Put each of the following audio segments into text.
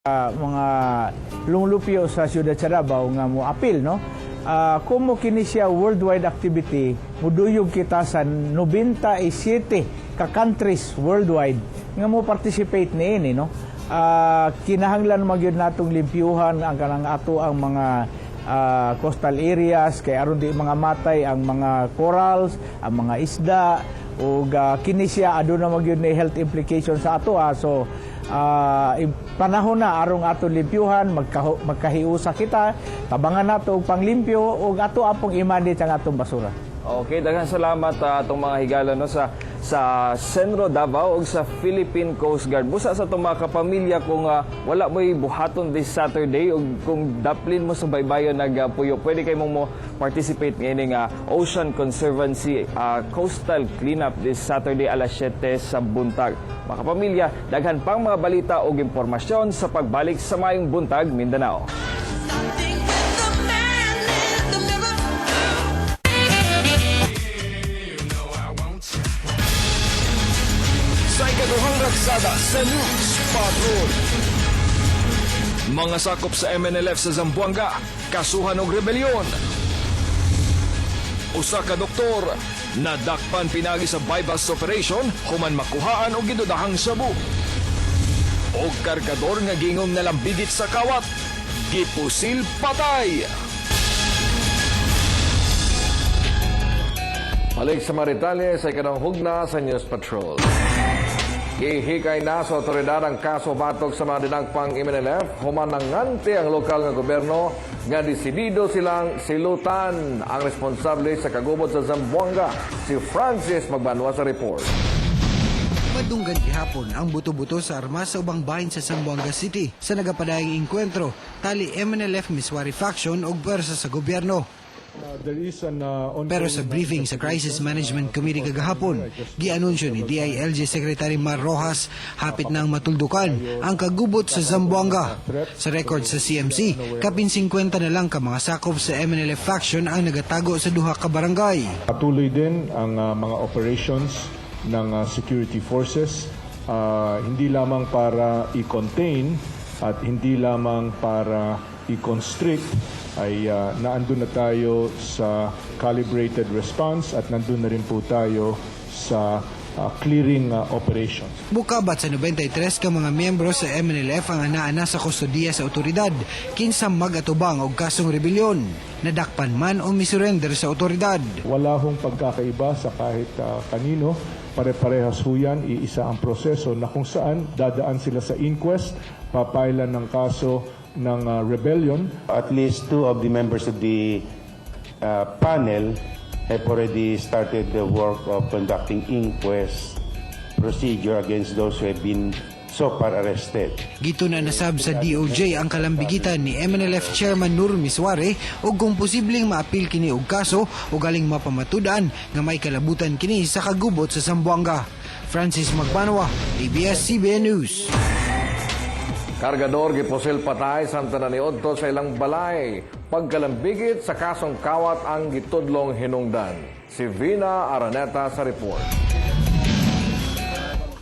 Mga lunglupyo sa siyudad sa Davao nga mo apil no kumo kini siya worldwide activity muduyog kita sa 97 ka countries worldwide nga mo participate niini no kinahanglan magyud natong limpyuhan ang kanang ato ang mga coastal areas kay aron di mga matay ang mga corals, ang mga isda ug kini siya aduna magyud ni health implications sa ato so panahon na arong ato limpyuhan magkahiusa kita tabangan nato og panglimpyo ug ato apong i-manage ang atong basura. Okay, daghang salamat atong mga higala no sa Senro Davao ug sa Philippine Coast Guard. Busa sa itong mga kapamilya kung wala mo'y buhaton this Saturday ug kung daplin mo sa baybayon nagpuyo, pwede kayo mo participate ngayon ng Ocean Conservancy Coastal Cleanup this Saturday alas 7 sa buntag. Mga kapamilya, daghan pang mga balita ug impormasyon sa pagbalik sa Mayong Buntag, Mindanao. Sa ikaduhang raksada sa News Patrol. Mga sakop sa MNLF sa Zamboanga, kasuhan og rebelyon. Usa ka doktor, nadakpan pinagi sa bypass operation, human makuhaan og gidudahang sabu. Og kargador nga gingom nalambigit sa kawat, gipusil patay. Balik sa Maritales sa ikanang hugna sa News Patrol. Ihikay na sa otoridad ang kaso batok sa mga dinagpang MNLF, human nangante ang lokal nga gobyerno nga desidido silang silutan ang responsable sa kagubot sa Zamboanga, si Francis Magbanwa sa report. Madunggan gihapon ang buto-buto sa armas sa ubang bahin sa Zamboanga City sa nagapadayang inkwentro, tali MNLF Miswari Faction o pwersa sa gobyerno. Pero sa briefing sa Crisis Management Committee kagahapon, gianunsyo ni DILG Secretary Mar Rojas hapit na ang matuldukan ang kagubot sa Zamboanga. Sa record sa CMC, kapin 50 na lang ka mga sakop sa MNLF faction ang nagatago sa duha ka barangay. Patuloy din ang mga operations ng security forces, hindi lamang para i-contain at hindi lamang para i-constrict, ay naandun na tayo sa calibrated response at nandun na rin po tayo sa clearing operations. Bukabat sa 93 ka mga miyembro sa MNLF ang anaana sa kustodiya sa otoridad kinsa mag-atubang og kasong rebelyon. Nadakpan man o misurrender sa otoridad. Wala hong pagkakaiba sa kahit kanino. Pare-parehas ho yan, iisa ang proseso na kung saan dadaan sila sa inquest, papailan ng kaso ng rebellion. At least 2 of the members of the panel have already started the work of conducting inquest procedure against those who have been so far arrested. Gito na nasab sa DOJ ang kalambigitan ni MNLF Chairman Nur Miswari o kung posibleng maapil kini og kaso o galing mapamatudan nga may kalabutan kini sa kagubot sa Zamboanga. Francis Magbanwa, ABS-CBN News. Kargador gipusil patay samtang naniodto sa ilang balay. Pagkalambigit sa kasong kawat ang gitudlong hinungdan. Si Vina Araneta sa report.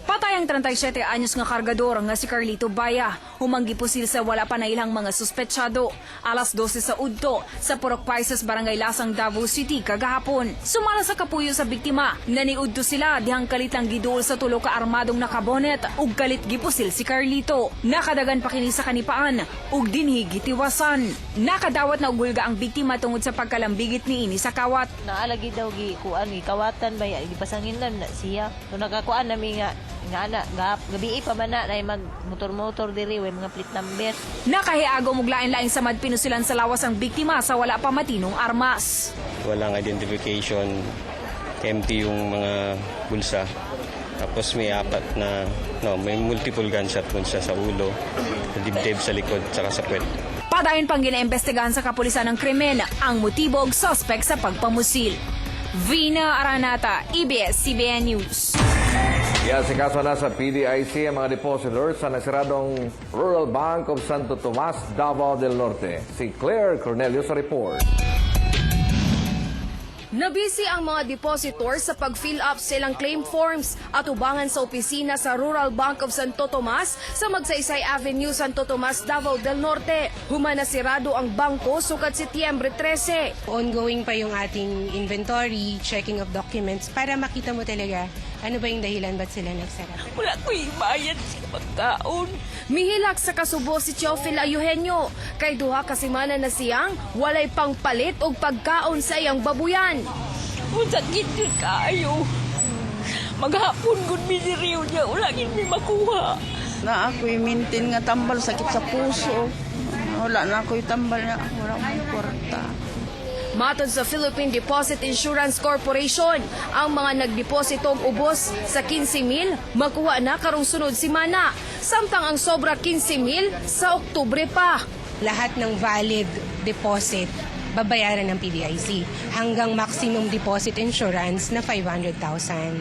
Patay ang 37 anyos nga kargador nga si Carlito Baya. Humanggi pusil sa wala pa na ilang mga suspetsyado. Alas 12 sa udto sa Purok Paisas, Barangay Lasang, Davao City kagahapon. Sumala sa kapuyo sa biktima. Naniudto sila dihang kalitang giduol sa tulo ka armadong nakabonet ug kalit gipusil si Carlito. Nakadagan pa kini sa kanipaan ug dinhi gitiwasan. Nakadawat na ugulga ang biktima tungod sa pagkalambigit niini sa kawat. Naalagi daw kuan kawatan ba di pasangin na siya. So nakakuan nami nga ana gabi pa man na mag motor diri way mga plate number. Nakahiago og lain-lain sa madpinusilan sa lawas ang biktima sa wala pa matinong armas. Walang identification, empty yung mga bulsa. Tapos may may multiple gunshot sa ulo, sa dibdib, sa likod, saka sa puwet. Padayon pang ginaimbestigahan sa kapulisan ng krimen ang motibo og suspect sa pagpamusil. Vina Aranata, ABS-CBN News. Iasikaso na sa PDIC ang mga depositors sa nasiradong Rural Bank of Santo Tomas, Davao del Norte. Si Claire Cornelio sa report. Nabisi ang mga depositor sa pag-fill up silang claim forms at ubangan sa opisina sa Rural Bank of Santo Tomas sa Magsaysay Avenue, Santo Tomas, Davao del Norte. Humanasirado ang bangko sukat Setyembre 13. Ongoing pa yung ating inventory, checking of documents para makita mo talaga ano ba yung dahilan ba't sila nagsara. Wala ko ibayad sa pagkaon. Mihilak sa kasubo si Teofil Eugenio kay duha ka semana na siyang walay pangpalit og pagkaon sa iyang babuyan. Kung sakit yun kaayo. Maghapon gud miniriw niya. Wala gid mi makuha. Na ako'y maintain nga tambal, sakit sa puso. Wala na ako'y tambal na, wala akong kwarta. Matod sa Philippine Deposit Insurance Corporation, ang mga nagdeposito og ubos sa 15,000 makuha na karong sunod semana, samtang ang sobra 15,000 sa Oktubre pa. Lahat ng valid deposit babayaran ng PDIC hanggang maximum deposit insurance na 500,000.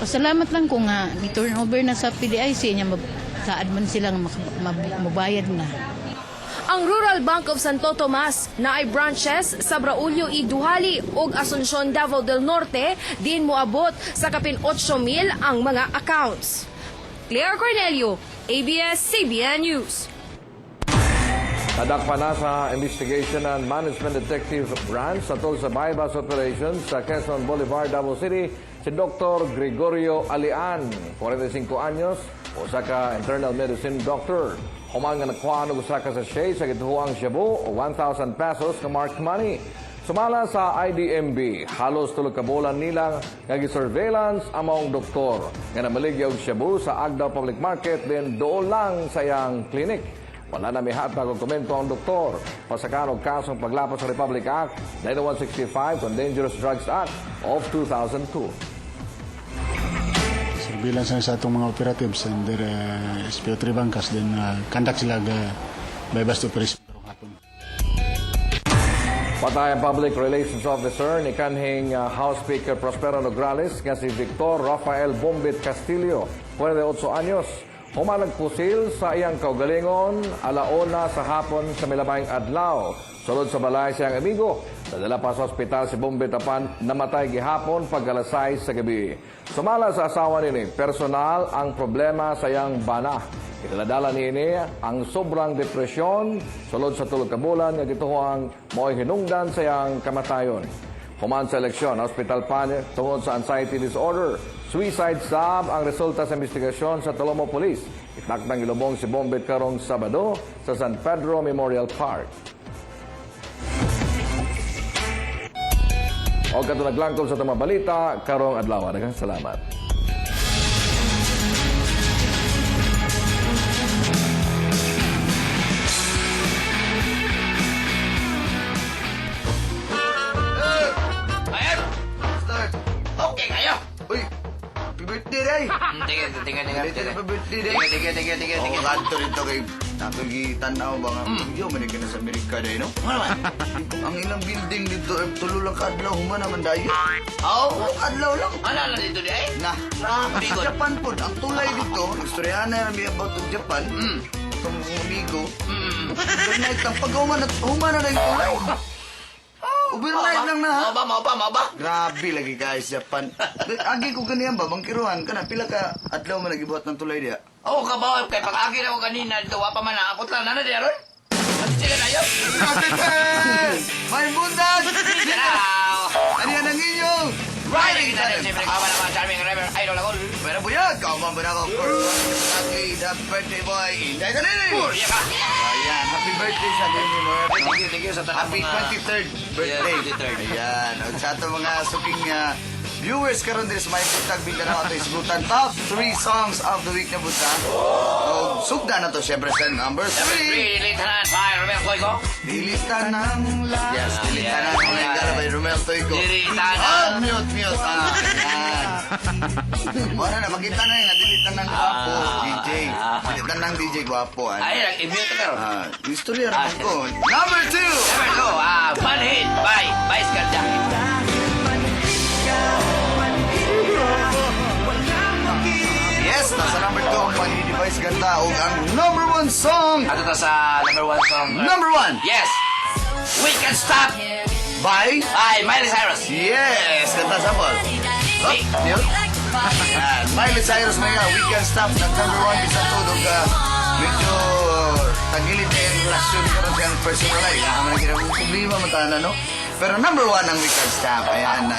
Pasalamat lang kung nga i-turnover na sa PDIC niya, saad man silang mabayad na. Ang Rural Bank of Santo Tomas na ay branches sa Braulio y Duhali ug Asuncion, Davao del Norte, din moabot sa kapin 8,000 ang mga accounts. Claire Cornelio, ABS-CBN News. Nadakpa na sa Investigation and Management Detective Branch sa tol sa bypass operations sa Quezon Boulevard, Davao City, si Dr. Gregorio Alian, 45 anyos, usa ka internal medicine doctor. Human nga nakuha ng usa ka sachet sa gituhuang shabu o 1,000 pesos ka marked money. Sumala sa IDMB, halos tulog ka bolan nilang nagi-surveillance ang maong doktor nga namaligya og shabu sa Agdao Public Market din doon lang sa iyang clinic. Wala na may hatag o komento ang doktor. Pasakan og kasong paglapas sa Republic Act 9165 on Dangerous Drugs Act of 2002. Surveillance sa atong mga operatives and their SPO3 bangkas then conduct sila bypass operation karong hapon. Patay ang Public Relations Officer ni kanhing House Speaker Prospero Nograles nga si Victor Rafael Bombit Castillo, 48 anyos. Human nagpusil sa iyang kaugalingon, alauna sa hapon sa milabayng adlaw. Sulod sa balay siyang amigo, nadala pa sa ospital si Bombit apan namatay gihapon pag alas 6 sa gabi. Sumala sa asawa nini, personal ang problema sa iyang bana. Italadala niini ang sobrang depresyon, sulod sa tulog ka bulan nga gituhuang mo'y hinungdan sa iyang kamatayon. Human sa eleksyon, hospital pa tungod sa anxiety disorder. Suicide stab ang resulta sa investigasyon sa Tolomo Police. Itakdang ilubong si Bombit karong Sabado sa San Pedro Memorial Park. O katulaglang sa itong balita, karong adlaw. Daghang salamat. Okay kayo. Uy, happy birthday, Ray. Tingnan. Happy birthday, Ray. Tingnan. Oh, kanto rito kay nakagitanaw ba nga. Yo, manig na sa Amerika, Ray, no? Ang ilang building dito, tulo lang kadlaw, human naman dayo. Oo, kadlaw lang. Ano dito, Ray? Sa Japan po, ang tulay dito, nagstoryahan na namin about of Japan. Itong amigo. Overnight lang, pag human na yung tulay. Overnight lang na, ha? Mau ba? Grabe lagi guys, Japan. Agi ko kaniyan ba, bangkiruhan ka na, pila ka adlaw man nagibuhat ng tulay diya? Oo, kabaw, kay pag-agi na ko kanina, dito, wapa man na, akot lang, nana diya ron? Mati sila na yun? May bundas! Ano yan ang inyong? Riding kita rin, siyempre, kawan ang mga charming river, idol ako. Pero buyag, kauman ba na ako? Happy birthday boy, Inday ka nini! Purya ka! Ayan, happy birthday sa Demi Moore. Thank you sa tanong Happy mga... 23rd birthday. Yeah, 23rd. Ayan, at sa ato mga suking viewers karon din sa may putag bigla na ato isbutan top 3 songs of the week na buta. O sugda na to syempre sa number 3. Litanan, bye, Romel Toyko. Dilita ng last. Yes, dilita ng last. By Romel Toyko. Dilita ng... Oh, mute. Ayan. Wala na, makita na yung dilita ng guwapo, DJ. Dilita ng DJ guwapo. Ay, nag-immute ka ron. Istorya naman ko. Number 2. Number 2, one hit by Vice Ganda. Yes, nasa number 2 ang Panini-Device Ganda o ang number 1 song. Ato ta sa number 1 song. Number 1. Yes. We can stop by... Ay, Miley Cyrus. Yes! Kanta sample. Oh, yun. Yan. Miley Cyrus na yan. Weekend Stop. Nag-number 1 bisan tudog ka. Medyo tagilid na yung relasyon ko rin siyang personal life. Kaya naman nagkira problema matana, no? Pero number 1 ang Weekend Stop. Ayan na.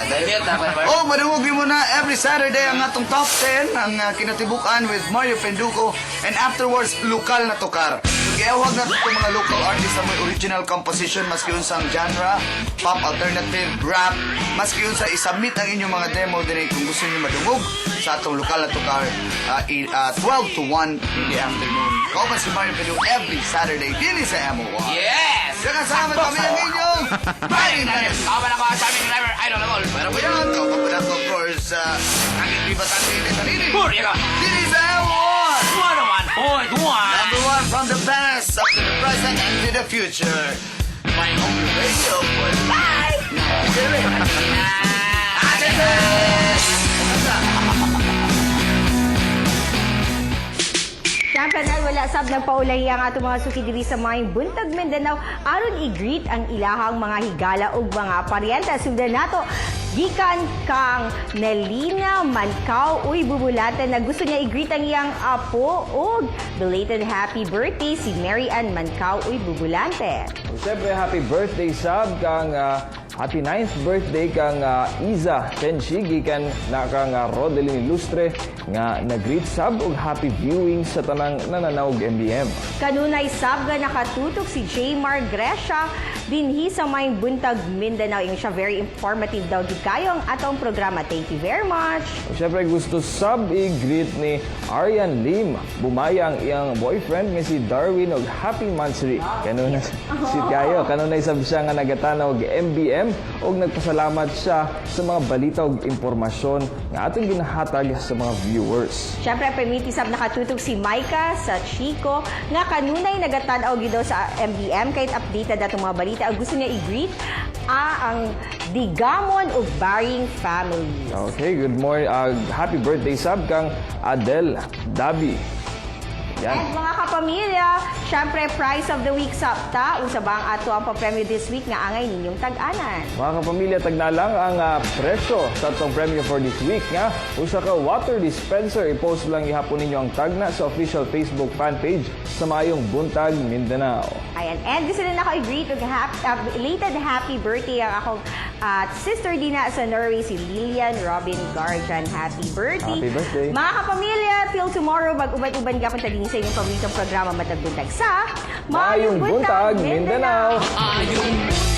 Oh, maduwag mo na every Saturday ang atong top 10 ang kinatibukan with Mario Penduko and afterwards, lokal na tukar. Gayawag na itong mga local artists na may original composition, maski yun sa genre, pop, alternative, rap, maski yun sa isubmit ang inyong mga demo din kung gusto niyo madungog sa atong lokal na tukar 12 to 1 in the afternoon. Kauban si Mario Pedro every Saturday din sa MO1. Yes! Saka salamat kami ang inyong Maring Danes. Kawan ako sa aming driver, idol na all. Pero po yan, kauban ako of course, ang ibribatan din sa nini. Puri ka! Din sa MO1. 101.1. Number 1 from the past, up to the present, and to the future. My home radio for life. Siyempre na wala sab nagpaulahi ang atong mga suki diri sa Maayong Buntag Mindanao aron i-greet ang ilahang mga higala ug mga paryenta. Sundan nato gikan kang Nelina Mancao uy bubulatan na gusto niya i-greet ang iyang apo ug belated happy birthday si Mary Ann Mancao uy bubulante. Siyempre, happy birthday sab kang happy 9th birthday kang Iza Tenshi gikan na kang Rodeline Ilustre nga nag-greet sab og happy viewing sa tanang nananaog MBM. Kanunay sab nga nakatutok si Jaymar Gresha dinhi sa Maayong Buntag Mindanao. Yung siya very informative daw gid kayo ang atong programa. Thank you very much. Siyempre, gusto sab i-greet ni Arian Lim. Bumaya ang iyang boyfriend nga si Darwin og happy monthsary. Kanunay si kayo, kanunay sab siya nga nagatanaw og MBM og nagpasalamat siya sa mga balita ug impormasyon nga atong ginahatag sa mga viewers. Siyempre, permiti sab nakatutok si Micah sa Chico nga kanunay nagatanaw gid daw sa MBM kahit updated atong mga balita. Ang gusto niya i-greet ang Digamon ug Baring family. Okay, good morning. Happy birthday sab kang Adel Dabi. Yan. And mga kapamilya, syempre prize of the week sabta usa ba ang ato ang papremyo this week nga angay ninyong tag-anan. Mga kapamilya, tagnalang ang presyo sa atong premyo for this week nga usa ka water dispenser. I-post lang ihapon ninyo ang tagna sa official Facebook fan page sa Maayong Buntag Mindanao. Ayan, and gusto na ako i-greet ug belated happy birthday ang akong sister Dina sa Norway, si Lilian Robin Garjan. Happy birthday. Happy birthday. Mga kapamilya, till tomorrow, mag-uban-uban gapon ta din sa inyong paboritong programa Matag Buntag sa Maayong Buntag Mindanao. Ayun.